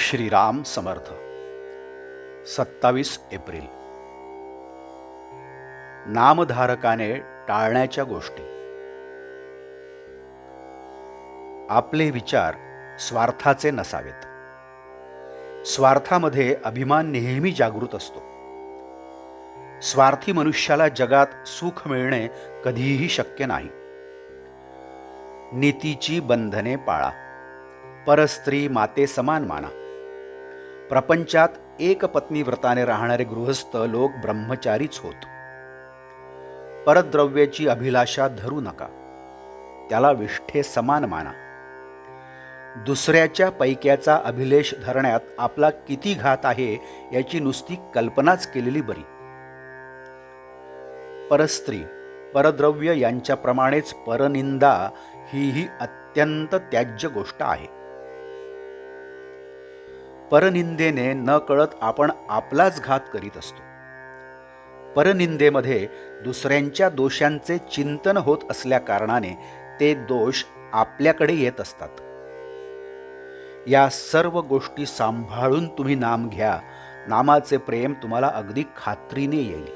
Shriram Samarth. 27 April. नामधारकाने टाळण्याच्या गोष्टी. आपले विचार स्वार्थाचे नसावेत. स्वार्थामध्ये अभिमान नेहमी जागृत असतो. स्वार्थी मनुष्याला जगात सुख मिळणे कधीही शक्य नाही. नीतीची बंधने पाळा. परस्त्री माते समान माना. प्रपंचात एक पत्नी व्रताने राहणारे गृहस्थ लोक ब्रह्मचारीच होत. परद्रव्याची अभिलाषा धरू नका. त्याला विष्ठे समान माना. दुसऱ्याच्या पैक्याचा अभिलेष धरण्यात आपला किती घात आहे याची नुसती कल्पनाच केलेली बरी. परस्त्री परद्रव्य यांच्याप्रमाणेच परनिंदा ही अत्यंत त्याज्य गोष्ट आहे. परनिंदेने न कळत आपण आपलाच घात करीत असतो. परनिंदेमध्ये दुसऱ्यांच्या दोषांचे चिंतन होत असल्या कारणाने ते दोष आपल्याकडे येत असतात. या सर्व गोष्टी सांभाळून तुम्ही नाम घ्या. नामाचे प्रेम तुम्हाला अगदी खात्रीने येईल.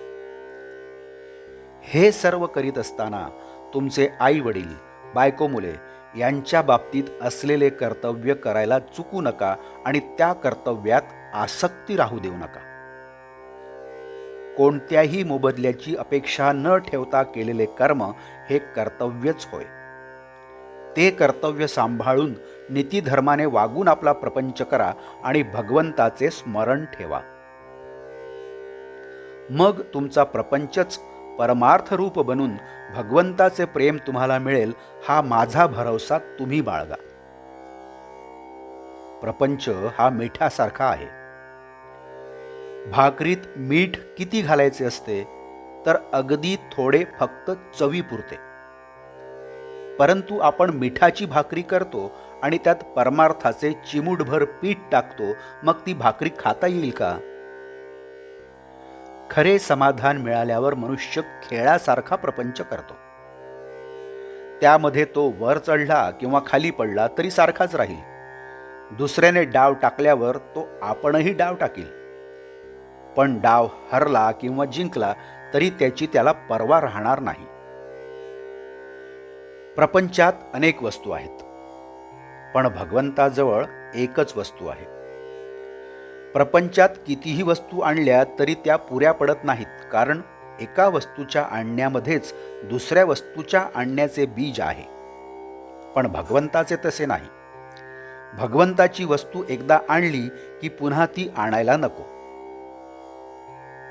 हे सर्व करीत असताना तुमचे आई वडील, बायको मुले यांच्या बाबतीत असलेले कर्तव्य करायला चुकू नका आणि त्या कर्तव्यात आसक्ती राहू देऊ नका. कोणत्याही मोबदल्याची अपेक्षा न ठेवता केलेले कर्म हे कर्तव्यच होय. ते कर्तव्य सांभाळून नीतिधर्माने वागून आपला प्रपंच करा आणि भगवंताचे स्मरण ठेवा. मग तुमचा प्रपंचच परमार्थ रूप बनून भगवंताचे प्रेम तुम्हाला मिळेल हा माझा भरवसा तुम्ही बाळगा. प्रपंच हा मिठासारखा आहे. भाकरीत मीठ किती घालायचे असते तर अगदी थोडे फक्त चवीपुरते. परंतु आपण मिठाची भाकरी करतो आणि त्यात परमार्थाचे चिमूटभर पीठ टाकतो, मग ती भाकरी खाता येईल का? खरे समाधान मिळाल्यावर मनुष्य खेळासारखा प्रपंच करतो. त्यामध्ये तो वर चढला किंवा खाली पडला तरी सारखाच राहील. दुसऱ्याने डाव टाकल्यावर तो आपणही डाव टाकील. पण डाव हरला किंवा जिंकला तरी त्याची त्याला पर्वा राहणार नाही. प्रपंचात अनेक वस्तू आहेत, पण भगवंताजवळ एकच वस्तू आहे. प्रपंचात कितीही वस्तू आणल्या तरी त्या पुऱ्या पडत नाहीत, कारण एका वस्तूच्या आणण्यामध्येच दुसऱ्या वस्तूच्या आणण्याचे बीज आहे. पण भगवंताचे तसे नाही. भगवंताची वस्तू एकदा आणली की पुन्हा ती आणायला नको.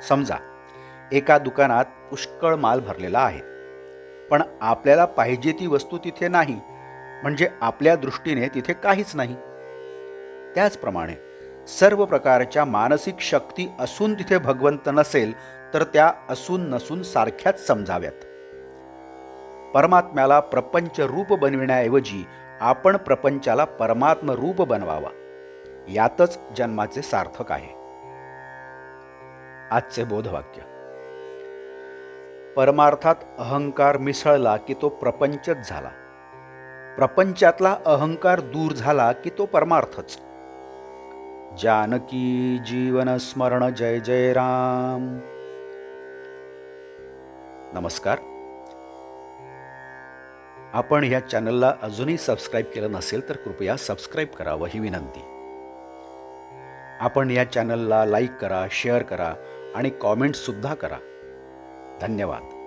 समजा एका दुकानात पुष्कळ माल भरलेला आहे, पण आपल्याला पाहिजे ती वस्तू तिथे नाही, म्हणजे आपल्या दृष्टीने तिथे काहीच नाही. त्याचप्रमाणे सर्व प्रकारच्या मानसिक शक्ती असून तिथे भगवंत नसेल तर त्या असून नसून सारख्याच समजाव्यात. परमात्म्याला प्रपंच रूप बनविण्याऐवजी आपण प्रपंचाला परमात्म रूप बनवावा. यातच जन्माचे सार्थक आहे. आजचे बोधवाक्य. परमार्थात अहंकार मिसळला की तो प्रपंचच झाला. प्रपंचातला अहंकार दूर झाला की तो परमार्थच. जानकी जीवन स्मरण. जय जय राम. नमस्कार. आपण ह्या चॅनलला अजूनही सबस्क्राईब केलं नसेल तर कृपया सबस्क्राईब करावं ही विनंती. आपण या चॅनलला लाईक करा, शेअर करा आणि कॉमेंट्ससुद्धा करा. धन्यवाद.